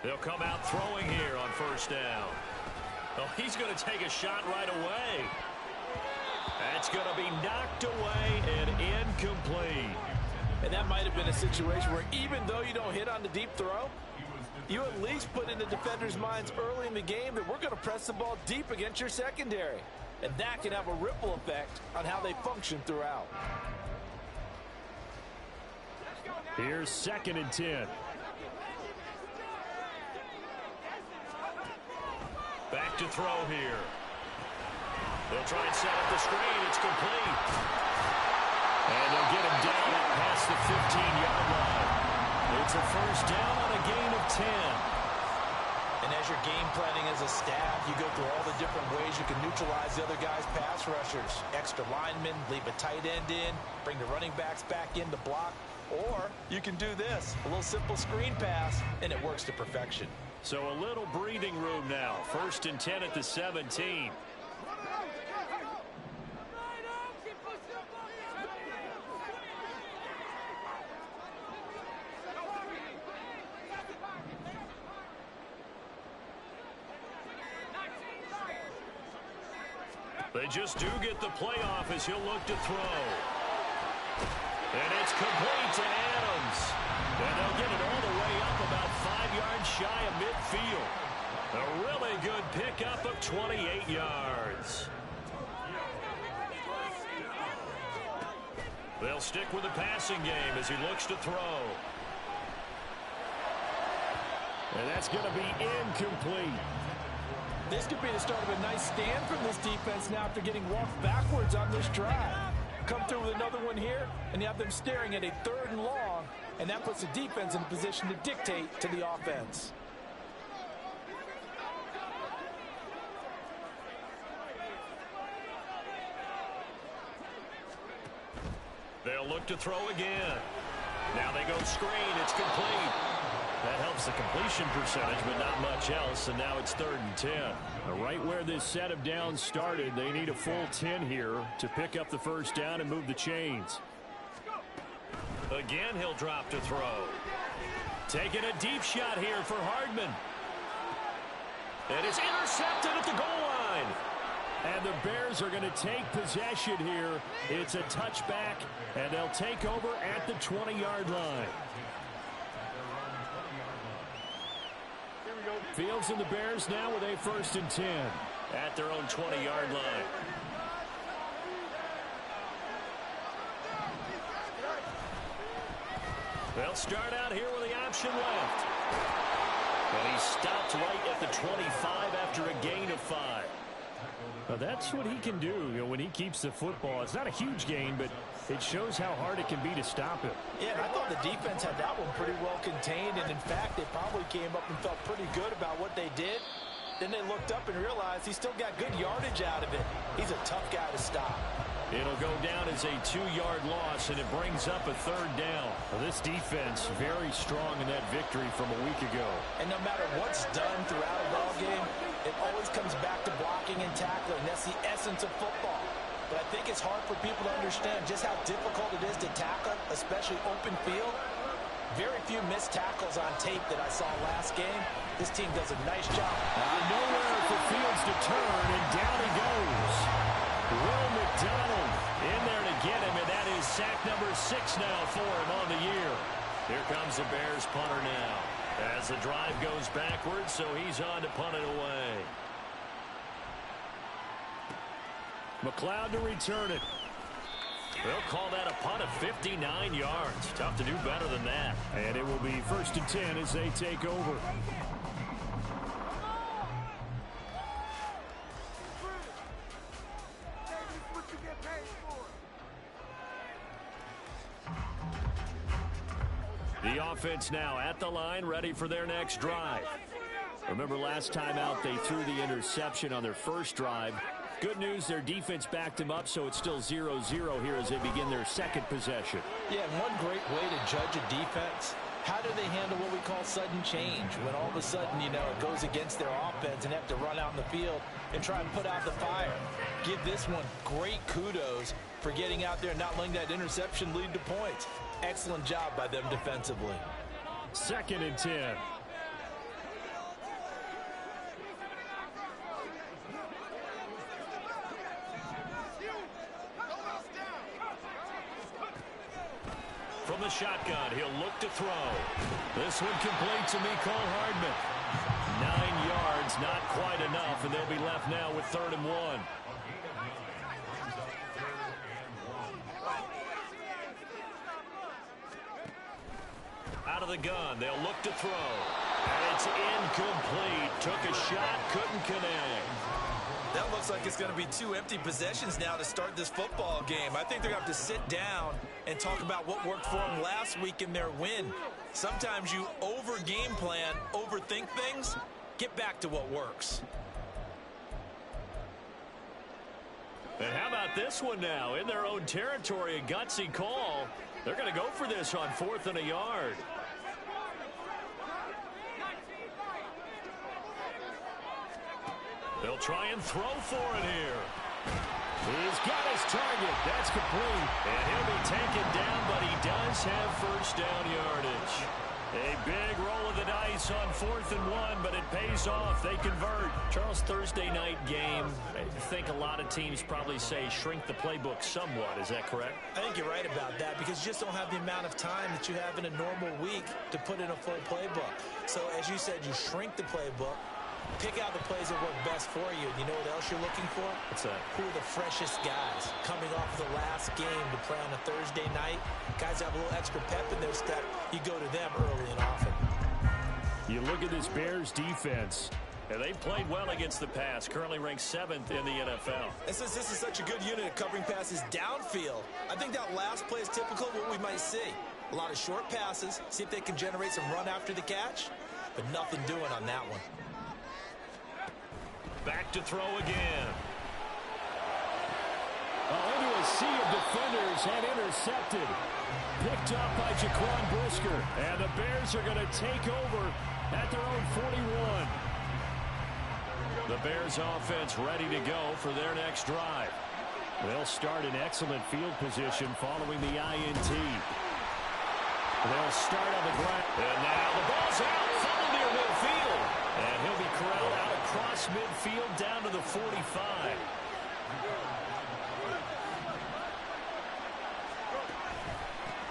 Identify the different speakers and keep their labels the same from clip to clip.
Speaker 1: They'll come out throwing here on first down. Oh, he's going to take a shot right away. That's going to be knocked away and incomplete.
Speaker 2: And that might have been a situation where even though you don't hit on the deep throw, you at least put in the defender's minds early in the game that we're going to press the ball deep against your secondary. And that can have a ripple effect on how they function throughout.
Speaker 1: Here's 2nd and 10. Back to throw here. They'll try and set up the screen. It's complete. And they'll get him down past the 15-yard line. It's a first down on a gain of 10.
Speaker 2: And as you're game planning as a staff, you go through all the different ways you can neutralize the other guy's pass rushers. Extra linemen, leave a tight end in, bring the running backs back in to block. Or you can do this, a little simple screen pass, and it works to perfection.
Speaker 1: So a little breathing room now. 1st and 10 at the 17. They just do get the playoff as he'll look to throw. And it's complete to Adams. And they'll get it all the way up about 5 yards shy of midfield. A really good pickup of 28 yards. They'll stick with the passing game as he looks to throw. And that's going to be incomplete.
Speaker 2: This could be the start of a nice stand from this defense now after getting walked backwards on this drive. Come through with another one here, and you have them staring at a 3rd and long, and that puts the defense in a position to dictate to the offense.
Speaker 1: They'll look to throw again. Now they go screen. It's complete. That helps the completion percentage, but not much else, and now it's 3rd and 10. Right where this set of downs started, they need a full 10 here to pick up the first down and move the chains. Again, he'll drop to throw. Taking a deep shot here for Hardman. And it's intercepted at the goal line. And the Bears are going to take possession here. It's a touchback, and they'll take over at the 20-yard line. Fields and the Bears now with a 1st and 10 at their own 20-yard line. They'll start out here with the option left. And he stopped right at the 25 after a gain of 5. Well, that's what he can do, when he keeps the football. It's not a huge gain, but it shows how hard it can be to stop him.
Speaker 2: Yeah, and I thought the defense had that one pretty well contained, and in fact, they probably came up and felt pretty good about what they did. Then they looked up and realized he still got good yardage out of it. He's a tough guy to stop.
Speaker 1: It'll go down as a 2-yard loss, and it brings up a 3rd down. Well, this defense very strong in that victory from a week ago.
Speaker 2: And no matter what's done throughout a ball game, it always comes back to blocking and tackling. That's the essence of football. But I think it's hard for people to understand just how difficult it is to tackle, especially open field. Very few missed tackles on tape that I saw last game. This team does a nice job.
Speaker 1: Nowhere for Fields to turn, and down he goes. Will McDonald in there to get him, and that is sack number 6 now for him on the year. Here comes the Bears punter now as the drive goes backwards, so he's on to punt it away. McLeod to return it. They'll call that a punt of 59 yards. Tough to do better than that. And it will be 1st and 10 as they take over. The offense now at the line, ready for their next drive. Remember last time out they threw the interception on their first drive. Good news, their defense backed them up, so it's still 0-0 here as they begin their second possession.
Speaker 2: Yeah, and one great way to judge a defense, how do they handle what we call sudden change? When all of a sudden, it goes against their offense and have to run out in the field and try and put out the fire. Give this one great kudos for getting out there and not letting that interception lead to points. Excellent job by them defensively.
Speaker 1: 2nd and 10. from the shotgun. He'll look to throw. This one complete to Mecole Hardman. 9 yards, not quite enough, and they'll be left now with 3rd and 1. Out of the gun, they'll look to throw. And it's incomplete. Took a shot, couldn't connect.
Speaker 2: That looks like it's going to be 2 empty possessions now to start this football game. I think they're going to have to sit down and talk about what worked for them last week in their win. Sometimes you over-game plan, overthink things. Get back to what works.
Speaker 1: And how about this one now? In their own territory, a gutsy call. They're going to go for this on 4th and a yard. They'll try and throw for it here. He's got his target. That's complete. And he'll be taken down, but he does have first down yardage. A big roll of the dice on 4th and 1, but it pays off. They convert. Charles, Thursday night game. I think a lot of teams probably say shrink the playbook somewhat. Is that correct?
Speaker 2: I think you're right about that because you just don't have the amount of time that you have in a normal week to put in a full playbook. So as you said, you shrink the playbook. Pick out the plays that work best for you. You know what else you're looking for?
Speaker 1: What's that?
Speaker 2: Who are the freshest guys coming off the last game to play on a Thursday night? Guys have a little extra pep in their step. You go to them early and often.
Speaker 1: You look at this Bears defense, and they played well against the pass. Currently ranked 7th in the NFL.
Speaker 2: And since this is such a good unit at covering passes downfield, I think that last play is typical of what we might see. A lot of short passes, see if they can generate some run after the catch, but nothing doing on that one.
Speaker 1: Back to throw again. Into a sea of defenders and intercepted. Picked up by Jaquan Brisker. And the Bears are going to take over at their own 41. The Bears offense ready to go for their next drive. They'll start in excellent field position following the INT. They'll start on the ground. And now the ball's out. Fumble near midfield. And he'll be corralled out across midfield down to the 45.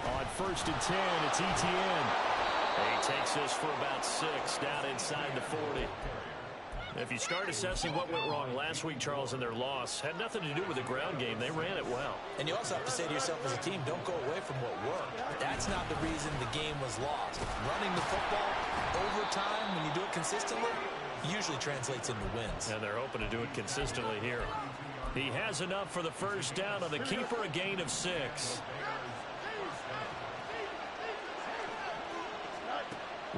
Speaker 1: On 1st and 10, it's Etienne. He takes this for about 6 down inside the 40. If you start assessing what went wrong last week, Charles, in their loss, had nothing to do with the ground game. They ran it well.
Speaker 2: And you also have to say to yourself as a team, don't go away from what worked. That's not the reason the game was lost. Running the football over time, when you do it consistently, usually translates into wins.
Speaker 1: And they're hoping to do it consistently here. He has enough for the first down on the keeper, a gain of 6.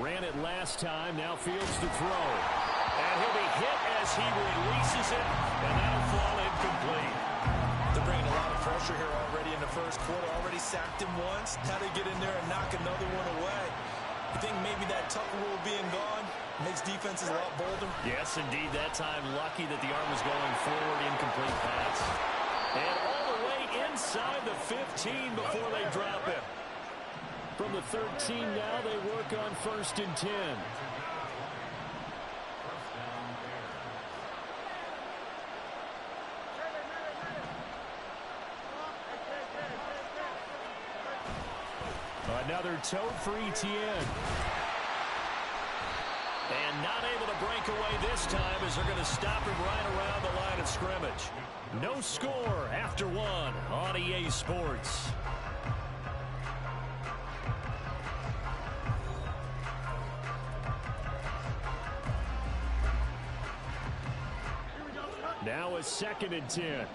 Speaker 1: Ran it last time, now fields to throw. And he'll be hit as he releases it, and that'll fall incomplete.
Speaker 2: They're bringing a lot of pressure here already in the first quarter. Already sacked him once. How to get in there and knock another one away. You think maybe that tuck rule being gone makes defenses a lot bolder?
Speaker 1: Yes, indeed. That time, lucky that the arm was going forward, incomplete pass. And all the way inside the 15 before they drop it. From the 13 now, they work on 1st and 10. Another tote for Etienne. And not able to break away this time as they're going to stop him right around the line of scrimmage. No score after 1 on EA Sports. Now a 2nd and 10.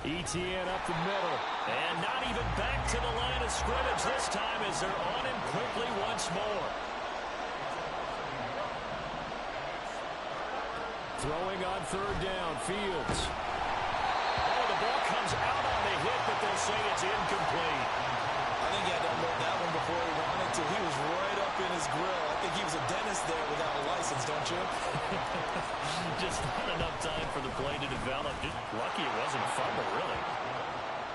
Speaker 1: Etienne up the middle. And not even back to the line of scrimmage this time as they're on him quickly once more. Throwing on 3rd down, Fields. Oh, the ball comes out on the hit, but they'll say it's incomplete.
Speaker 2: I think he had to unload that one before he wanted to. He was right up in his grill. I think he was a dentist there without a license, don't you?
Speaker 1: Just not enough time for the play to develop. Just lucky it wasn't a fumble, really.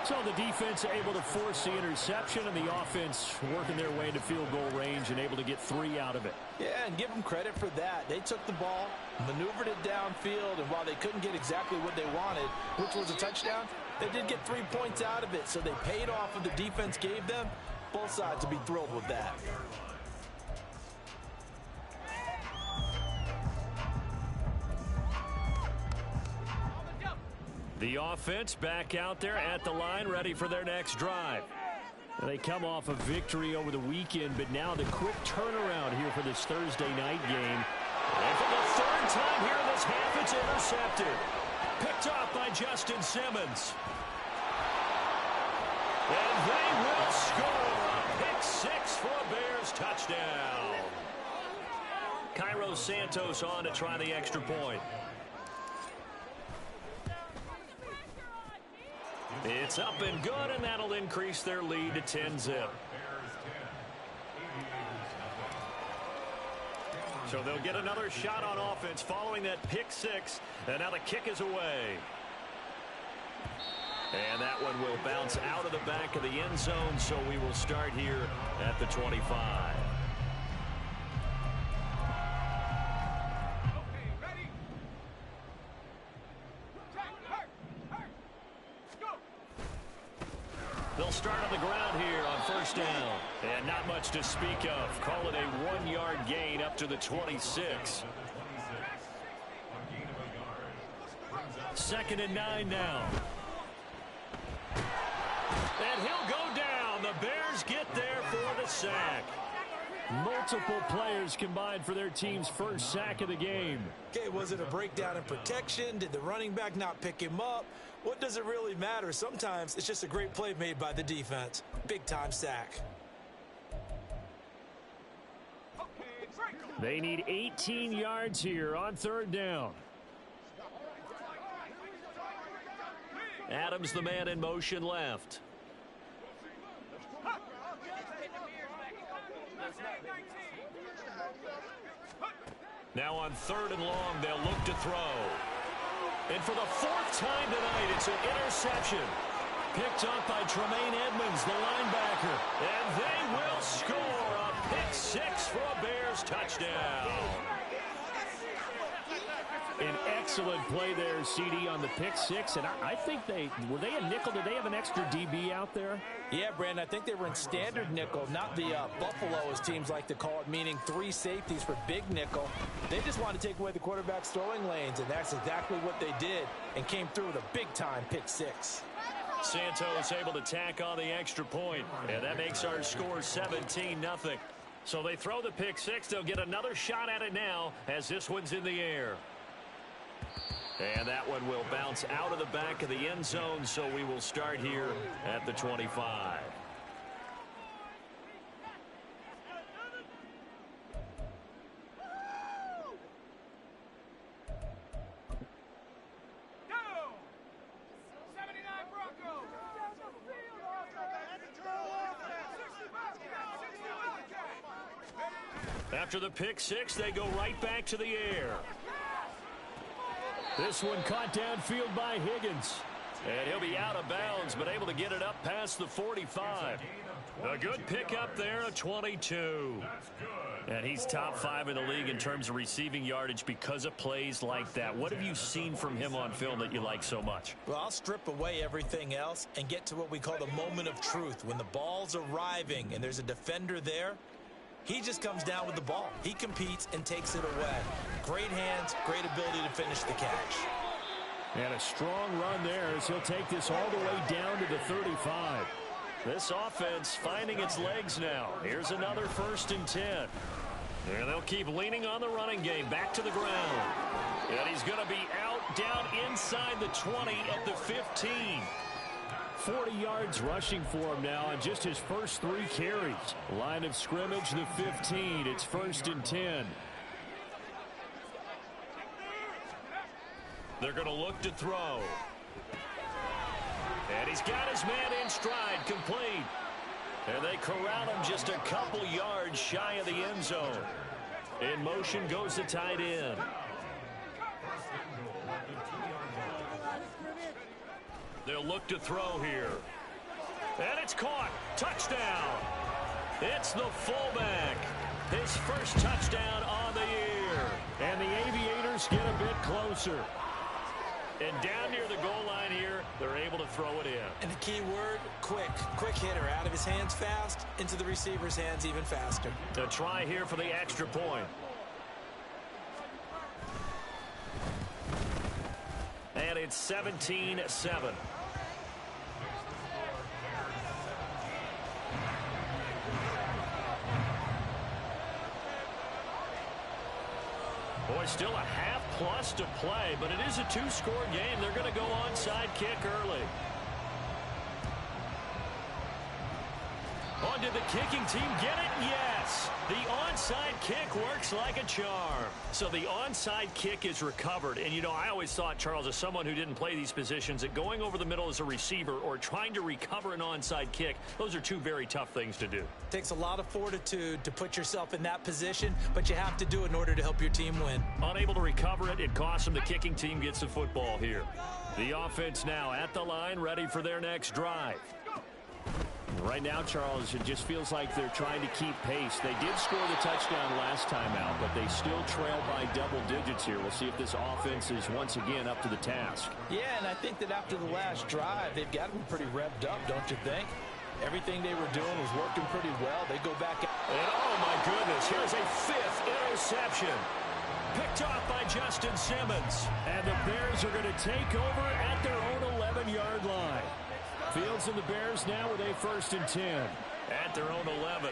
Speaker 1: So the defense able to force the interception, and the offense working their way into field goal range and able to get 3 out of it.
Speaker 2: Yeah, and give them credit for that. They took the ball, maneuvered it downfield, and while they couldn't get exactly what they wanted, which was a touchdown, They did get 3 points out of it, so they paid off what the defense gave them. Both sides will be thrilled with that.
Speaker 1: The offense back out there at the line, ready for their next drive. They come off a victory over the weekend, but now the quick turnaround here for this Thursday night game. And for the third time here in this half, it's intercepted. Picked off by Justin Simmons. And they will score a pick six for a Bears touchdown. Cairo Santos on to try the extra point. It's up and good, and that'll increase their lead to 10-zip. So they'll get another shot on offense following that pick six, and now the kick is away. And that one will bounce out of the back of the end zone, so we will start here at the 25. They'll start on the ground here on first down. And not much to speak of. Call it a 1-yard gain up to the 26. 2nd and 9 now. And he'll go down. The Bears get there for the sack. Multiple players combined for their team's first sack of the game.
Speaker 2: Okay, was it a breakdown in protection? Did the running back not pick him up? What does it really matter? Sometimes it's just a great play made by the defense. Big-time sack.
Speaker 1: They need 18 yards here on third down. Adams, the man in motion left. Now on 3rd and long, they'll look to throw. And for the 4th time tonight, it's an interception. Picked up by Tremaine Edmonds, the linebacker. And they will score a pick six for a Bears touchdown. An excellent play there, CD, on the pick six. And I think were they a nickel? Did they have an extra DB out there?
Speaker 2: Yeah, Brandon, I think they were in standard nickel, not the Buffalo, as teams like to call it, meaning 3 safeties for big nickel. They just wanted to take away the quarterback's throwing lanes, and that's exactly what they did, and came through with a big-time pick six.
Speaker 1: Santos able to tack on the extra point, and that makes our score 17-0. So they throw the pick six. They'll get another shot at it now as this one's in the air. And that one will bounce out of the back of the end zone, so we will start here at the 25. After the pick six, they go right back to the air. This one caught downfield by Higgins. And he'll be out of bounds, but able to get it up past the 45. A good pickup there, a 22. And he's top 5 in the league in terms of receiving yardage because of plays like that. What have you seen from him on film that you like so much?
Speaker 2: Well, I'll strip away everything else and get to what we call the moment of truth. When the ball's arriving and there's a defender there, he just comes down with the ball. He competes and takes it away. Great hands, great ability to finish the catch.
Speaker 1: And a strong run there as he'll take this all the way down to the 35. This offense finding its legs now. Here's another 1st and 10. And they'll keep leaning on the running game back to the ground. And he's going to be out down inside the 20 at the 15. 40 yards rushing for him now on just his first 3 carries. Line of scrimmage, the 15. It's 1st and 10. They're going to look to throw. And he's got his man in stride, complete. And they corral him just a couple yards shy of the end zone. In motion goes the tight end. They'll look to throw here. And it's caught. Touchdown. It's the fullback. His first touchdown on the year. And the Aviators get a bit closer. And down near the goal line here, they're able to throw it in.
Speaker 2: And the key word, quick. Quick hitter. Out of his hands fast, into the receiver's hands even faster.
Speaker 1: A try here for the extra point. And it's 17-7. Boy, still a half plus to play, but it is a two-score game. They're going to go onside kick early. Oh, did the kicking team get it? Yes. The onside kick works like a charm. So the onside kick is recovered. And, you know, I always thought, Charles, as someone who didn't play these positions, that going over the middle as a receiver or trying to recover an onside kick, those are two very tough things to do.
Speaker 2: Takes a lot of fortitude to put yourself in that position, but you have to do it in order to help your team win.
Speaker 1: Unable to recover it, it costs them. The kicking team gets the football here. The offense now at the line, ready for their next drive. Right now, Charles, it just feels like they're trying to keep pace. They did score the touchdown last time out, but they still trail by double digits here. We'll see if this offense is once again up to the task.
Speaker 2: Yeah, and I think that after the last drive, they've got to be pretty revved up, don't you think? Everything they were doing was working pretty well. They go back.
Speaker 1: And oh, my goodness, here's a fifth interception. Picked off by Justin Simmons. And the Bears are going to take over at their own 11-yard line. Fields and the Bears now with a 1st and 10 at their own 11.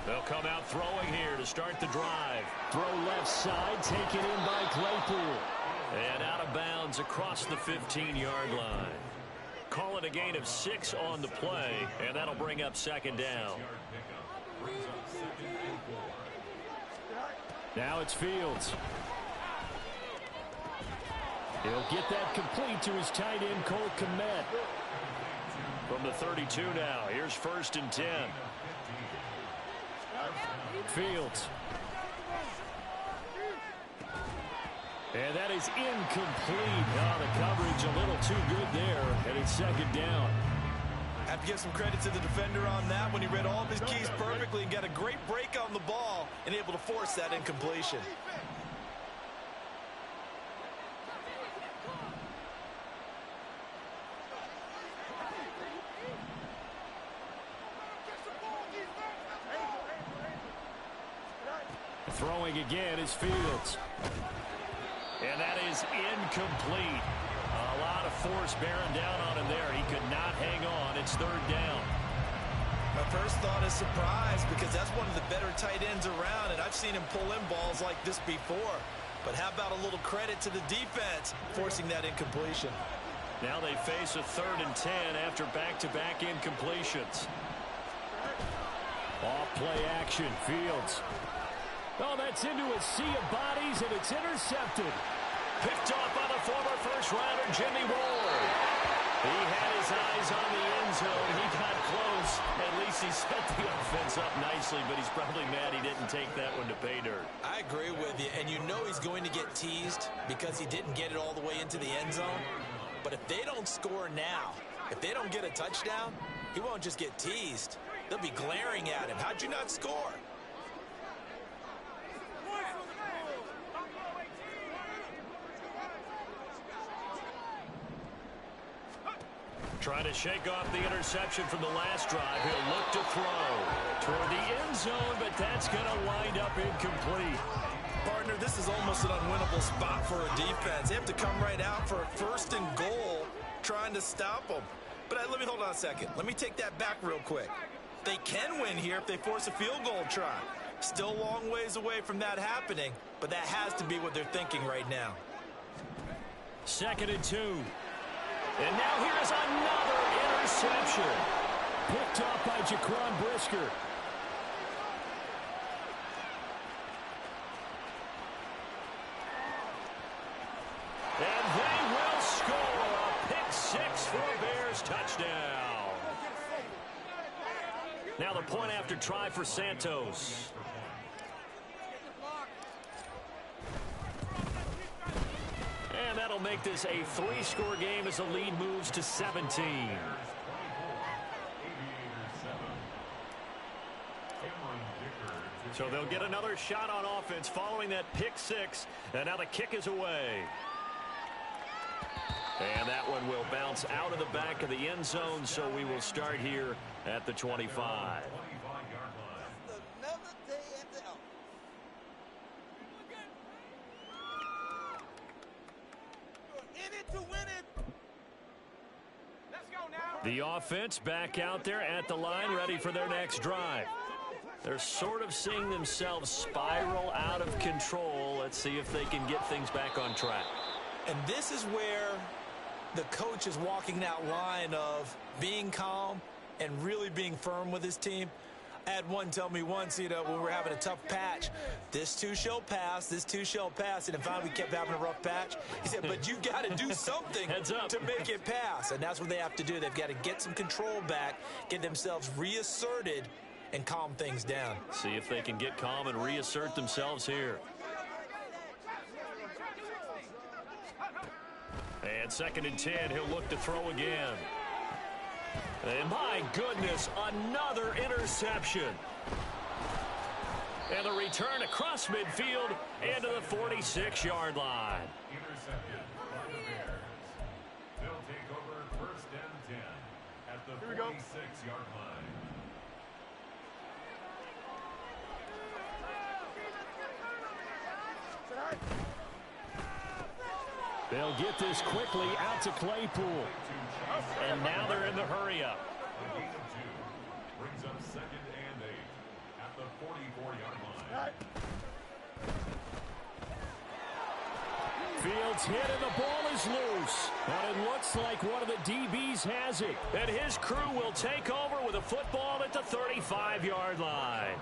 Speaker 1: They'll come out throwing here to start the drive. Throw left side, taken in by Claypool. And out of bounds across the 15-yard line. Call it a gain of 6 on the play, and that'll bring up 2nd down. Now it's Fields. He'll get that complete to his tight end, Cole Kmet. From the 32 now. Here's 1st and 10. Fields. And that is incomplete. Oh, the coverage a little too good there. And it's 2nd down.
Speaker 2: Have to give some credit to the defender on that when he read all of his keys perfectly and got a great break on the ball and able to force that incompletion.
Speaker 1: Throwing again is Fields. And that is incomplete. A lot of force bearing down on him there. He could not hang on. It's 3rd down.
Speaker 2: My first thought is surprise because that's one of the better tight ends around, and I've seen him pull in balls like this before. But how about a little credit to the defense forcing that incompletion?
Speaker 1: Now they face a 3rd and 10 after back-to-back incompletions. Off play action. Fields. Oh, that's into a sea of bodies, and it's intercepted. Picked off by the former first-rounder, Jimmy Ward. He had his eyes on the end zone. He got close. At least he set the offense up nicely, but he's probably mad he didn't take that one to pay dirt.
Speaker 2: I agree with you, and you know he's going to get teased because he didn't get it all the way into the end zone. But if they don't score now, if they don't get a touchdown, he won't just get teased. They'll be glaring at him. How'd you not score?
Speaker 1: Trying to shake off the interception from the last drive. He'll look to throw toward the end zone, but that's going to wind up incomplete.
Speaker 2: Partner, this is almost an unwinnable spot for a defense. They have to come right out for a 1st and goal trying to stop them. But let me hold on a second. Let me take that back real quick. They can win here if they force a field goal try. Still a long ways away from that happening, but that has to be what they're thinking right now.
Speaker 1: 2nd and 2. And now here is another interception. Picked off by Jaquan Brisker. And they will score a pick 6 for a Bears touchdown. Now the point after try for Santos. And that'll make this a 3-score game as the lead moves to 17. So they'll get another shot on offense following that pick 6. And now the kick is away. And that one will bounce out of the back of the end zone, so we will start here at the 25. The offense back out there at the line, ready for their next drive. They're sort of seeing themselves spiral out of control. Let's see if they can get things back on track.
Speaker 2: And this is where the coach is walking that line of being calm and really being firm with his team. I had one tell me once, when we were having a tough patch, this too shall pass, this too shall pass. And finally we kept having a rough patch. He said, but you've got to do something to make it pass. And that's what they have to do. They've got to get some control back, get themselves reasserted, and calm things down.
Speaker 1: See if they can get calm and reassert themselves here. And 2nd and 10, he'll look to throw again. And my goodness, another interception. And the return across midfield into the 46-yard line.
Speaker 3: Intercepted by the Bears. They'll take over 1st and 10 at the 46-yard line.
Speaker 1: They'll get this quickly out to Claypool. And now they're in the hurry-up.
Speaker 3: A gain of 2 brings up 2nd and 8 at the 44-yard line.
Speaker 1: Fields hit and the ball is loose. And it looks like one of the DBs has it. And his crew will take over with a football at the 35-yard line.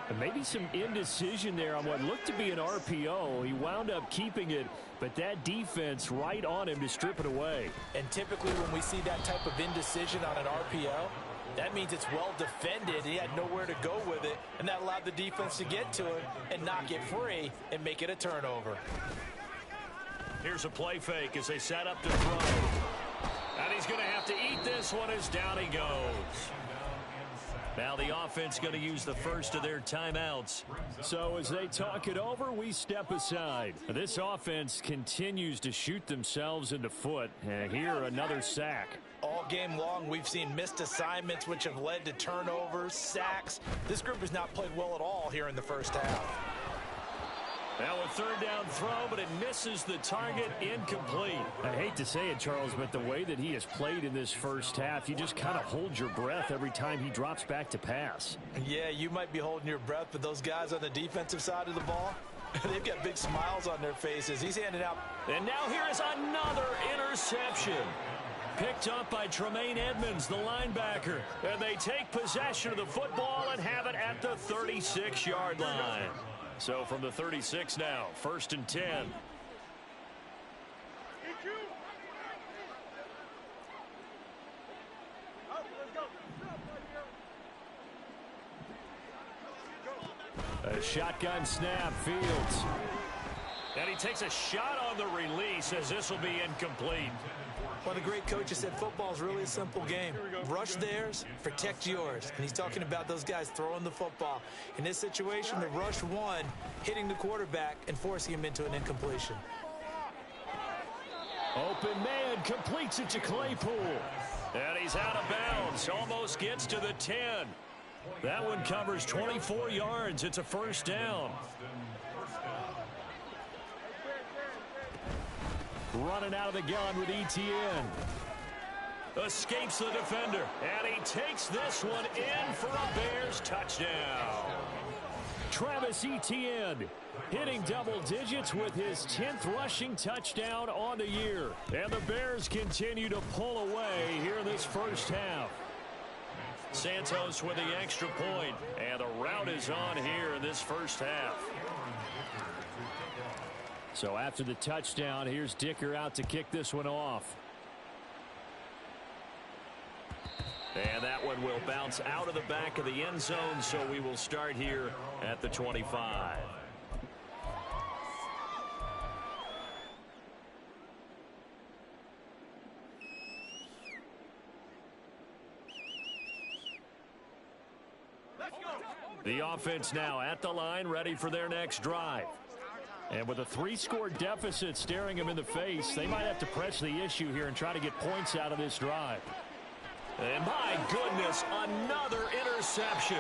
Speaker 1: And maybe some indecision there on what looked to be an RPO. He wound up keeping it, but that defense right on him to strip it away.
Speaker 2: And typically when we see that type of indecision on an RPO, that means it's well defended. He had nowhere to go with it, and that allowed the defense to get to him and knock it free and make it a turnover.
Speaker 1: Here's a play fake as they set up to throw. And he's going to have to eat this one as down he goes. Now the offense going to use the first of their timeouts. So as they talk it over, we step aside. This offense continues to shoot themselves in the foot. And here, another sack.
Speaker 2: All game long, we've seen missed assignments, which have led to turnovers, sacks. This group has not played well at all here in the first half.
Speaker 1: Now a 3rd down throw, but it misses the target, incomplete. I hate to say it, Charles, but the way that he has played in this first half, you just kind of hold your breath every time he drops back to pass.
Speaker 2: Yeah, you might be holding your breath, but those guys on the defensive side of the ball, they've got big smiles on their faces. He's handing out.
Speaker 1: And now here is another interception. Picked up by Tremaine Edmonds, the linebacker. And they take possession of the football and have it at the 36-yard line. So from the 36 now, 1st and 10. A shotgun snap, Fields. And he takes a shot on the release as this will be incomplete.
Speaker 2: One of the great coaches said football is really a simple game. Rush theirs, protect yours. And he's talking about those guys throwing the football. In this situation, the rush one, hitting the quarterback and forcing him into an incompletion.
Speaker 1: Open man completes it to Claypool. And he's out of bounds. Almost gets to the 10. That one covers 24 yards. It's a 1st down. Running out of the gun with Etienne. Escapes the defender. And he takes this one in for a Bears touchdown. Travis Etienne hitting double digits with his 10th rushing touchdown on the year. And the Bears continue to pull away here in this first half. Santos with the extra point. And the route is on here in this first half. So after the touchdown, here's Dicker out to kick this one off. And that one will bounce out of the back of the end zone, so we will start here at the 25. The offense now at the line, ready for their next drive. And with a 3-score deficit staring him in the face, they might have to press the issue here and try to get points out of this drive. And my goodness, another interception.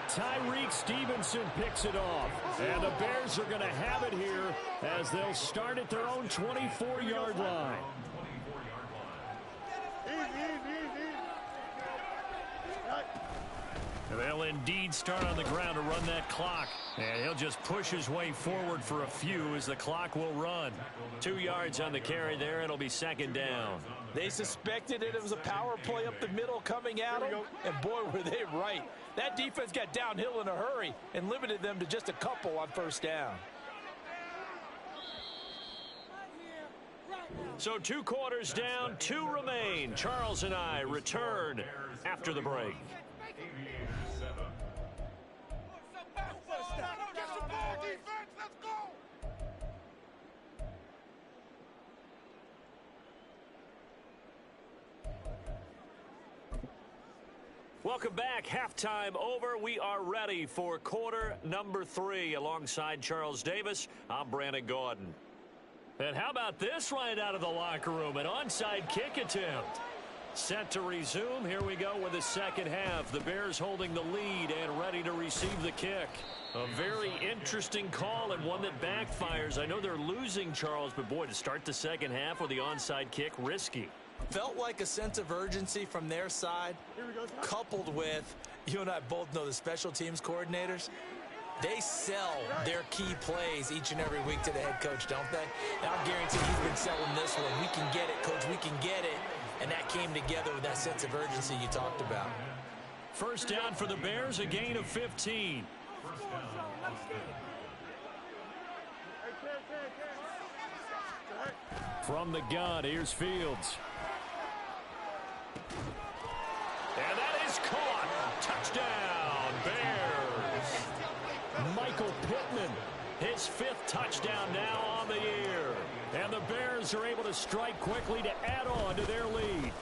Speaker 1: Tyreek Stevenson picks it off. And the Bears are going to have it here as they'll start at their own 24-yard line. They'll indeed start on the ground to run that clock. And he'll just push his way forward for a few as the clock will run. 2 yards on the carry there. It'll be second down.
Speaker 2: They suspected it was a power play up the middle coming at them. And boy, were they right. That defense got downhill in a hurry and limited them to just a couple on first down.
Speaker 1: So 2 quarters down, 2 remain. Charles and I return after the break. Welcome back. Halftime over. We are ready for quarter number 3. Alongside Charles Davis, I'm Brandon Gordon. And how about this right out of the locker room? An onside kick attempt. Set to resume. Here we go with the second half. The Bears holding the lead and ready to receive the kick. A very interesting call and one that backfires. I know they're losing, Charles, but boy, to start the second half with the onside kick, risky.
Speaker 2: Felt like a sense of urgency from their side, coupled with, you and I both know the special teams coordinators, they sell their key plays each and every week to the head coach, don't they? And I'll guarantee he's been selling this one. We can get it, coach, we can get it. And that came together with that sense of urgency you talked about.
Speaker 1: First down for the Bears, a gain of 15. From the gun, here's Fields. And that is caught. Touchdown, Bears. Michael Pittman, his 5th touchdown now on the year. And the Bears are able to strike quickly to add on to their lead.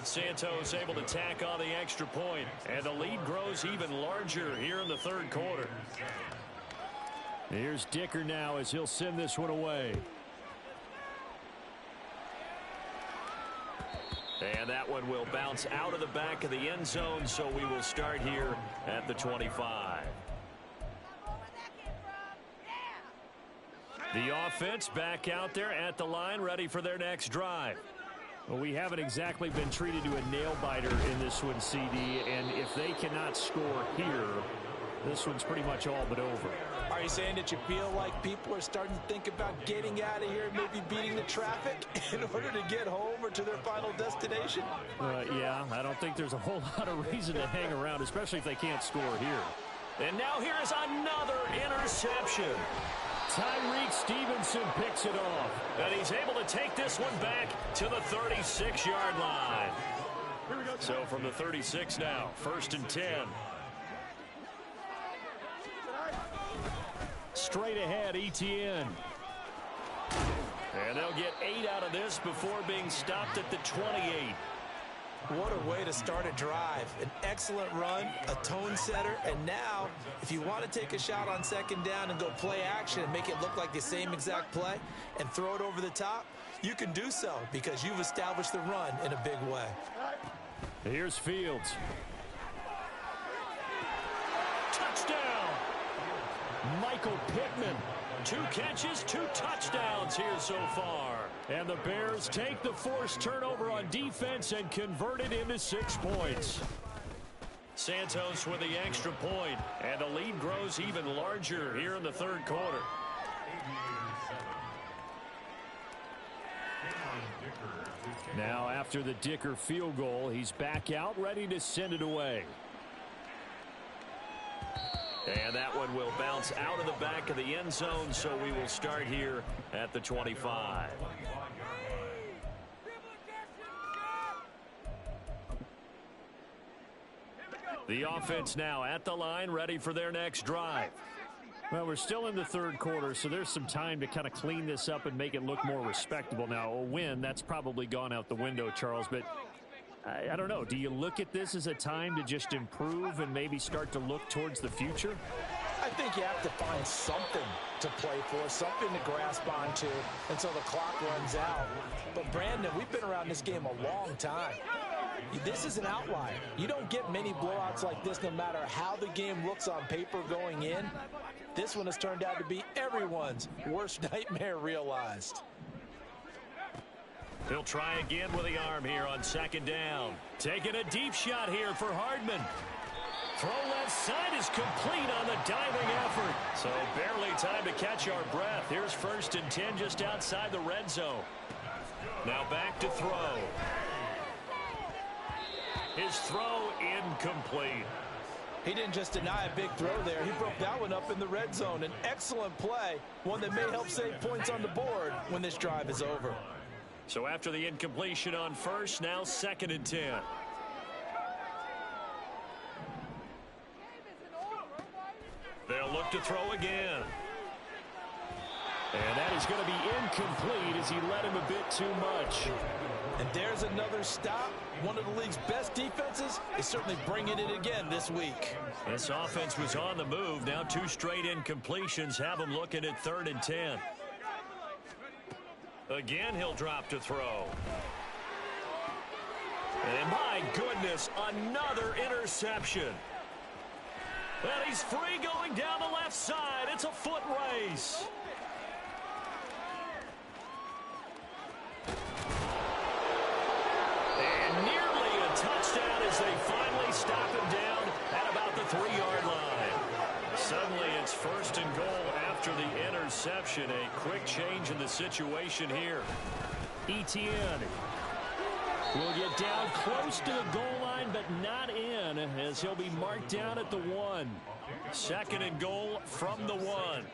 Speaker 1: Santos able to tack on the extra point, and the lead grows even larger here in the third quarter. Here's Dicker now as he'll send this one away. And that one will bounce out of the back of the end zone, so we will start here at the 25. The offense back out there at the line, ready for their next drive. Well, we haven't exactly been treated to a nail-biter in this one, CD, and if they cannot score here, this one's pretty much all but over.
Speaker 2: Are you saying that you feel like people are starting to think about getting out of here and maybe beating the traffic in order to get home or to their final destination?
Speaker 1: Yeah, I don't think there's a whole lot of reason to hang around, especially if they can't score here. And now here is another interception. Tyreek Stevenson picks it off, and he's able to take this one back to the 36-yard line. So from the 36 now, 1st and 10. Straight ahead, ETN. And they'll get 8 out of this before being stopped at the 28.
Speaker 2: What a way to start a drive. An excellent run, a tone setter, and now, if you want to take a shot on second down and go play action and make it look like the same exact play and throw it over the top, you can do so because you've established the run in a big way.
Speaker 1: Here's Fields. Touchdown! Michael Pittman. 2 catches, 2 touchdowns here so far. And the Bears take the forced turnover on defense and convert it into 6 points. Santos with the extra point, and the lead grows even larger here in the third quarter. Now after the Dicker field goal, he's back out ready to send it away. And that one will bounce out of the back of the end zone, so we will start here at the 25. The offense now at the line, ready for their next drive. Well, we're still in the third quarter, so there's some time to kind of clean this up and make it look more respectable. Now, a win, that's probably gone out the window, Charles, but I don't know. Do you look at this as a time to just improve and maybe start to look towards the future?
Speaker 2: I think you have to find something to play for, something to grasp onto until the clock runs out. But, Brandon, we've been around this game a long time. This is an outlier. You don't get many blowouts like this no matter how the game looks on paper going in. This one has turned out to be everyone's worst nightmare realized.
Speaker 1: He'll try again with the arm here on second down. Taking a deep shot here for Hardman. Throw left side is complete on the diving effort. So barely time to catch our breath. Here's 1st and 10 just outside the red zone. Now back to throw. His throw incomplete.
Speaker 2: He didn't just deny a big throw there. He broke that one up in the red zone. An excellent play, one that may help save points on the board when this drive is over.
Speaker 1: So after the incompletion on 1st, now 2nd and 10. They'll look to throw again. And that is going to be incomplete as he led him a bit too much.
Speaker 2: And there's another stop. One of the league's best defenses is certainly bringing it again this week.
Speaker 1: This offense was on the move. Now 2 straight incompletions have him looking at 3rd and 10. Again, he'll drop to throw. And my goodness, another interception. And he's free going down the left side. It's a foot race. And nearly a touchdown as they finally stop him down at about the 3-yard line. Suddenly it's 1st and goal after the interception. A quick change in the situation here. Etienne will get down close to the goal line, but not in, as he'll be marked down at the 1. 2nd and goal from the 1.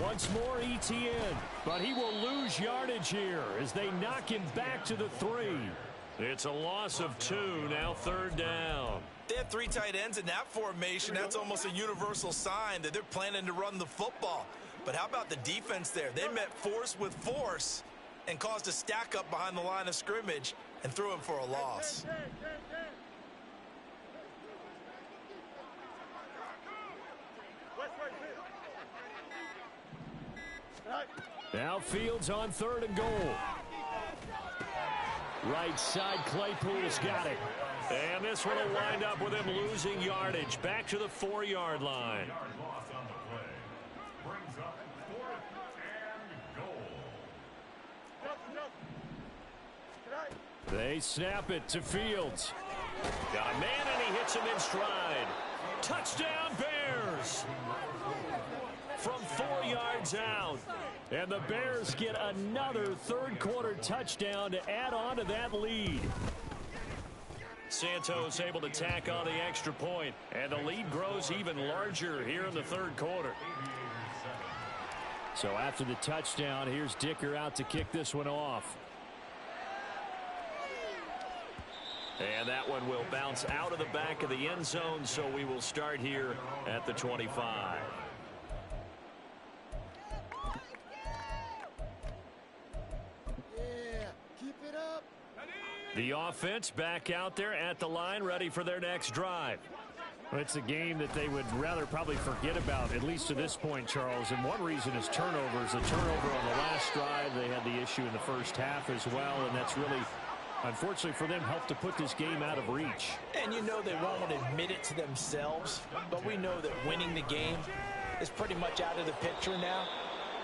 Speaker 1: Once more Etienne, but he will lose yardage here as they knock him back to the 3. It's a loss of 2, now 3rd down.
Speaker 2: They have 3 tight ends in that formation. That's almost a universal sign that they're planning to run the football. But how about the defense there? They met force with force and caused a stack up behind the line of scrimmage and threw him for a loss.
Speaker 1: Now Fields on 3rd and goal. Right side, Claypool's got it. And this one will wind up with him losing yardage. Back to the 4-yard line.
Speaker 3: Loss on the play. Brings up 4th and goal.
Speaker 1: They snap it to Fields. Got a man and he hits him in stride. Touchdown Bears! From 4 yards out. And the Bears get another 3rd quarter touchdown to add on to that lead. Santos able to tack on the extra point, and the lead grows even larger here in the 3rd quarter. So after the touchdown, here's Dicker out to kick this one off. And that one will bounce out of the back of the end zone, so we will start here at the 25. The offense back out there at the line, ready for their next drive.
Speaker 4: Well, it's a game that they would rather probably forget about, at least to this point, Charles. And one reason is turnovers. The turnover on the last drive, they had the issue in the first half as well, and that's really, unfortunately for them, helped to put this game out of reach.
Speaker 2: And you know they won't admit it to themselves, but we know that winning the game is pretty much out of the picture now.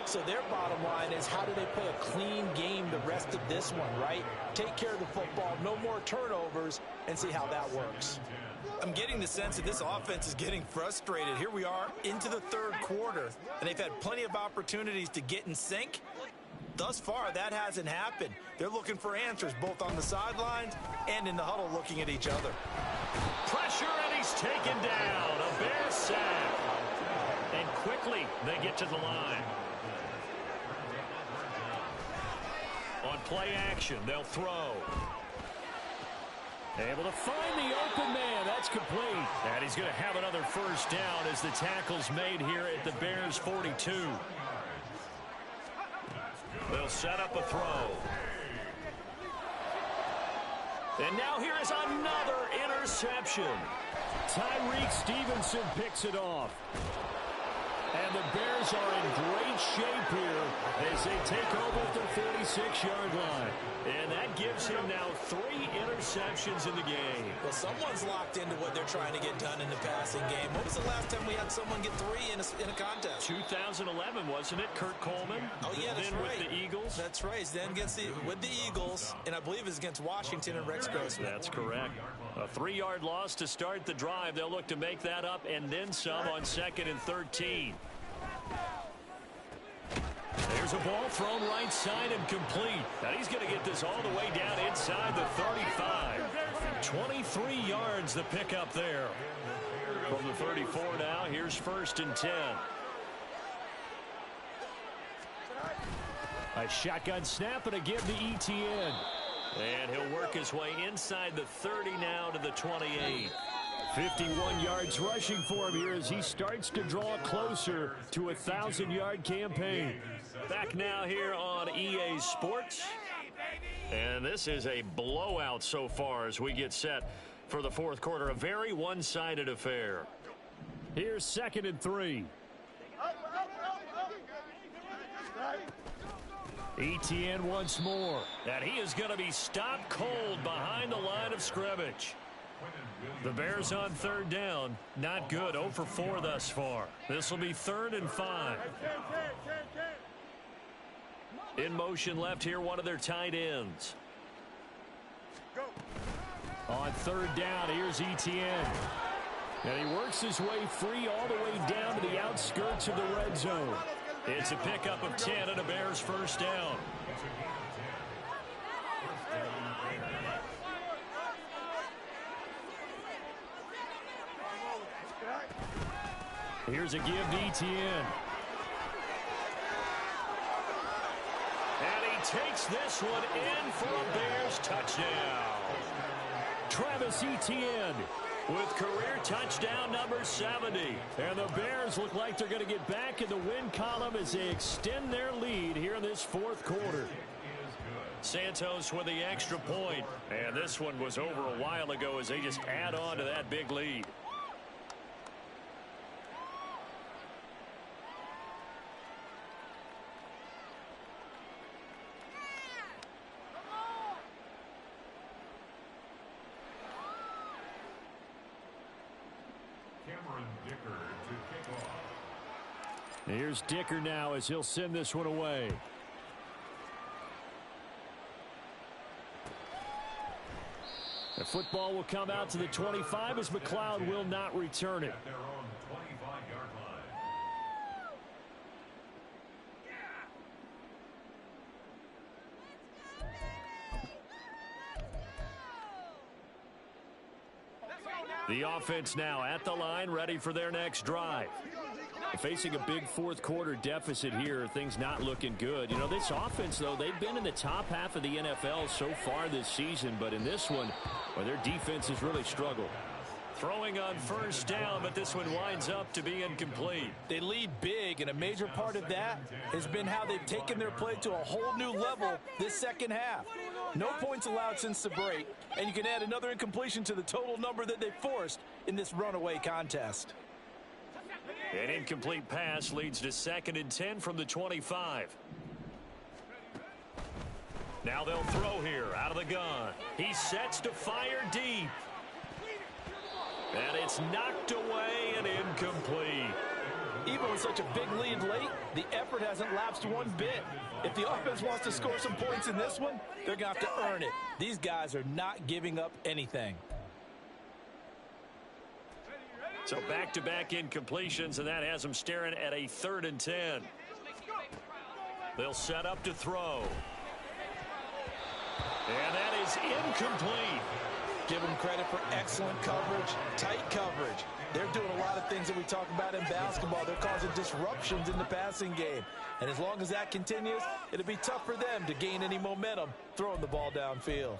Speaker 2: So their bottom line is, how do they play a clean game the rest of this one, right? Take care of the football, no more turnovers, and see how that works. I'm getting the sense that this offense is getting frustrated. Here we are into the 3rd quarter, and they've had plenty of opportunities to get in sync. Thus far, that hasn't happened. They're looking for answers both on the sidelines and in the huddle looking at each other.
Speaker 1: Pressure, and he's taken down. A Bear sack. And quickly, they get to the line. On play action, they'll throw. Able to find the open man. That's complete. And he's going to have another 1st down as the tackle's made here at the Bears 42. They'll set up a throw. And now here is another interception.
Speaker 4: Tyreek Stevenson picks it off. And the Bears are in great shape here as they take over at the 46-yard line.
Speaker 1: And that gives him now 3 interceptions in the game.
Speaker 2: Well, someone's locked into what they're trying to get done in the passing game. When was the last time we had someone get 3 in a contest?
Speaker 1: 2011, wasn't it? Kurt Coleman.
Speaker 2: Oh, yeah, that's
Speaker 1: then
Speaker 2: right.
Speaker 1: With the Eagles.
Speaker 2: That's right. Then with the Eagles, and I believe it's against Washington and Rex Grossman.
Speaker 1: That's correct. A 3-yard loss to start the drive. They'll look to make that up and then some on 2nd and 13. There's a ball thrown right side and complete. Now he's going to get this all the way down inside the 35. 23 yards the pickup there. From the 34 now, here's 1st and 10.
Speaker 4: A shotgun snap and a give to ETN.
Speaker 1: And he'll work his way inside the 30 now to the 28.
Speaker 4: 51 yards rushing for him here as he starts to draw closer to a 1,000-yard campaign.
Speaker 1: Back now here on EA Sports. And this is a blowout so far as we get set for the 4th quarter. A very one-sided affair.
Speaker 4: Here's 2nd and 3. ETN once more.
Speaker 1: And he is going to be stopped cold behind the line of scrimmage. The Bears on 3rd down. Not good. 0 for 4 thus far. This will be 3rd and 5. In motion left here, one of their tight ends.
Speaker 4: On 3rd down, here's ETN. And he works his way free all the way down to the outskirts of the red zone.
Speaker 1: It's a pickup of 10 and a Bears 1st down.
Speaker 4: Here's a give to ETN.
Speaker 1: And he takes this one in for a Bears touchdown.
Speaker 4: Travis Etienne
Speaker 1: with career touchdown number 70.
Speaker 4: And the Bears look like they're going to get back in the win column as they extend their lead here in this 4th quarter.
Speaker 1: Santos with the extra point. And this one was over a while ago as they just add on to that big lead.
Speaker 4: Here's Dicker now as he'll send this one away. The football will come out to the 25 as McLeod will not return it.
Speaker 1: The offense now at the line, ready for their next drive.
Speaker 4: Facing a big 4th quarter deficit here, things not looking good. You know, this offense, though, they've been in the top half of the NFL so far this season, but in this one, well, their defense has really struggled.
Speaker 1: Throwing on 1st down, but this one winds up to be incomplete.
Speaker 2: They lead big, and a major part of that has been how they've taken their play to a whole new level this 2nd half. No points allowed since the break, and you can add another incompletion to the total number that they forced in this runaway contest.
Speaker 1: An incomplete pass leads to 2nd and 10 from the 25. Now they'll throw here out of the gun. He sets to fire deep. And it's knocked away and incomplete.
Speaker 2: Even with such a big lead late, the effort hasn't lapsed one bit. If the offense wants to score some points in this one, they're going to have to earn it. These guys are not giving up anything.
Speaker 1: So back-to-back incompletions, and that has them staring at a 3rd and 10. They'll set up to throw. And that is incomplete.
Speaker 2: Give them credit for excellent coverage, tight coverage. They're doing a lot of things that we talk about in basketball. They're causing disruptions in the passing game. And as long as that continues, it'll be tough for them to gain any momentum throwing the ball downfield.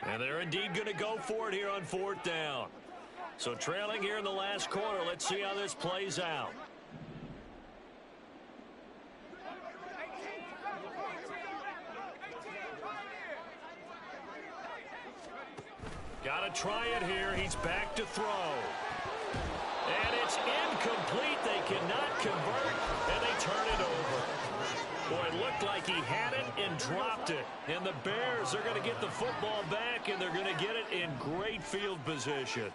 Speaker 1: And they're indeed going to go for it here on 4th down. So trailing here in the last quarter, let's see how this plays out. Got to try it here. He's back to throw. And it's incomplete. They cannot convert, and they turn it over. Boy, it looked like he had it and dropped it. And the Bears are going to get the football back, and they're going to get it in great field position.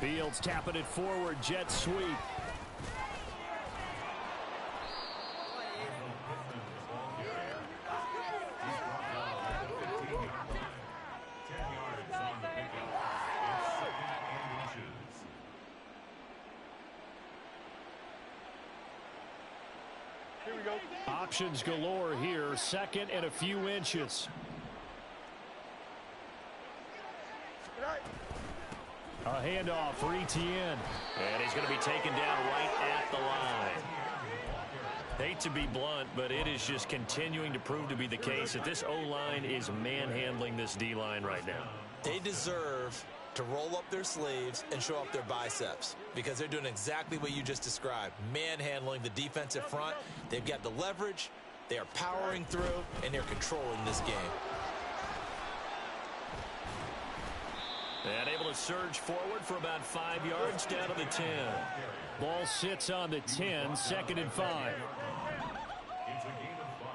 Speaker 4: Fields tapping it forward, jet sweep.
Speaker 5: Here we go.
Speaker 4: Options galore here, second and a few inches. A handoff for Etienne.
Speaker 1: And he's going to be taken down right at the line. Hate to be blunt, but it is just continuing to prove to be the case that this O-line is manhandling this D-line right now.
Speaker 2: They deserve to roll up their sleeves and show up their biceps because they're doing exactly what you just described, manhandling the defensive front. They've got the leverage, they are powering through, and they're controlling this game.
Speaker 1: And able to surge forward for about 5 yards down to the 10.
Speaker 4: Ball sits on the 10, second and 5.
Speaker 3: It's a gain of 5.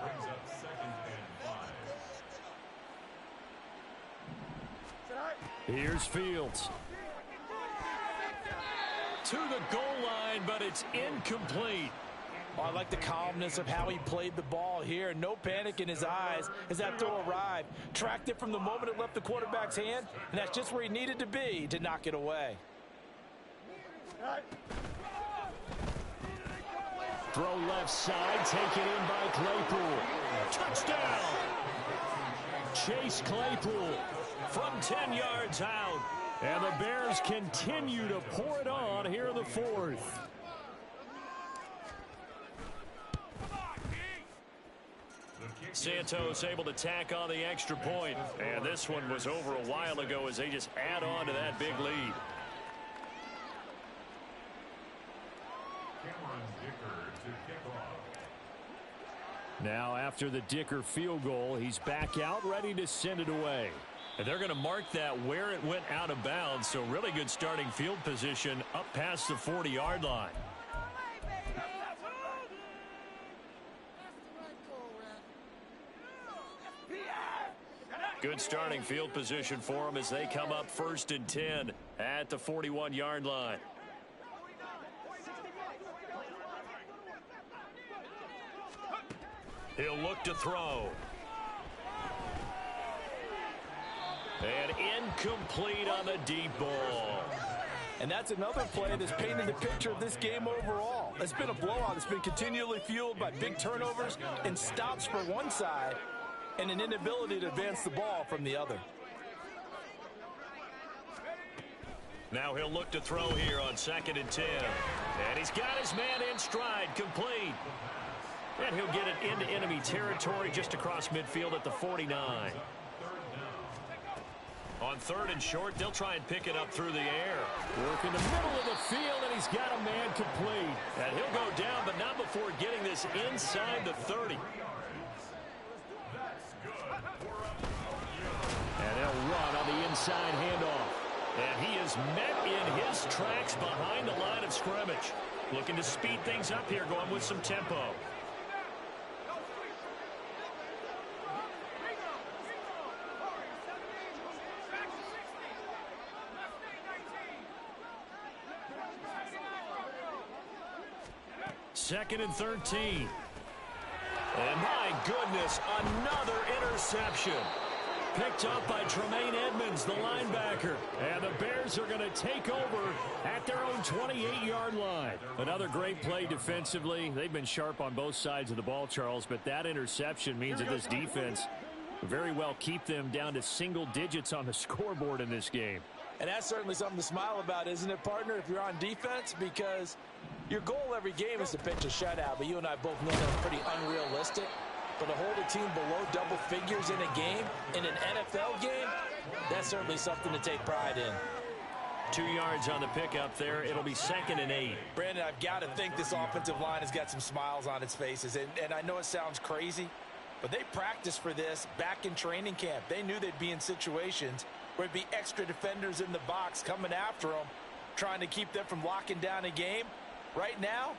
Speaker 3: Brings up second and 5.
Speaker 4: Here's Fields.
Speaker 1: To the goal line, but it's incomplete.
Speaker 2: Oh, I like the calmness of how he played the ball here. No panic in his eyes as that throw arrived. Tracked it from the moment it left the quarterback's hand, and that's just where he needed to be to knock it away.
Speaker 4: Throw left side, taken in by Claypool.
Speaker 1: Touchdown!
Speaker 4: Chase Claypool
Speaker 1: From 10 yards out.
Speaker 4: And the Bears continue to pour it on here in the fourth.
Speaker 1: Santos able to tack on the extra point. And this one was over a while ago as they just add on to that big lead.
Speaker 4: Now after the Dicker field goal, he's back out ready to send it away.
Speaker 1: And they're going to mark that where it went out of bounds. So really good starting field position up past the 40-yard line. Good starting field position for them as they come up 1st and 10 at the 41-yard line. He'll look to throw. And incomplete on the deep ball.
Speaker 2: And that's another play that's painted the picture of this game overall. It's been a blowout. It's been continually fueled by big turnovers and stops for one side and an inability to advance the ball from the other.
Speaker 1: Now he'll look to throw here on 2nd and 10. And he's got his man in stride, complete. And he'll get it into enemy territory just across midfield at the 49. On 3rd and short, they'll try and pick it up through the air.
Speaker 4: Work in the middle of the field, and he's got a man complete.
Speaker 1: And he'll go down, but not before getting this inside the 30.
Speaker 4: And they'll run on the inside handoff.
Speaker 1: And he is met in his tracks behind the line of scrimmage. Looking to speed things up here, going with some tempo. Second and 13. And my goodness, another interception. Picked up by Tremaine Edmonds, the linebacker.
Speaker 4: And the Bears are going to take over at their own 28-yard line. Another great play defensively. They've been sharp on both sides of the ball, Charles, but that interception means that this defense very well keep them down to single digits on the scoreboard in this game.
Speaker 2: And that's certainly something to smile about, isn't it, partner, if you're on defense? Because your goal every game is to pitch a shutout, but you and I both know that's pretty unrealistic. But to hold a team below double figures in a game, in an NFL game, that's certainly something to take pride in.
Speaker 1: 2 yards on the pickup there. It'll be 2nd and 8.
Speaker 2: Brandon, I've got to think this offensive line has got some smiles on its faces. And I know it sounds crazy, But they practiced for this back in training camp. They knew they'd be in situations where there'd be extra defenders in the box coming after them, trying to keep them from locking down a game. Right now,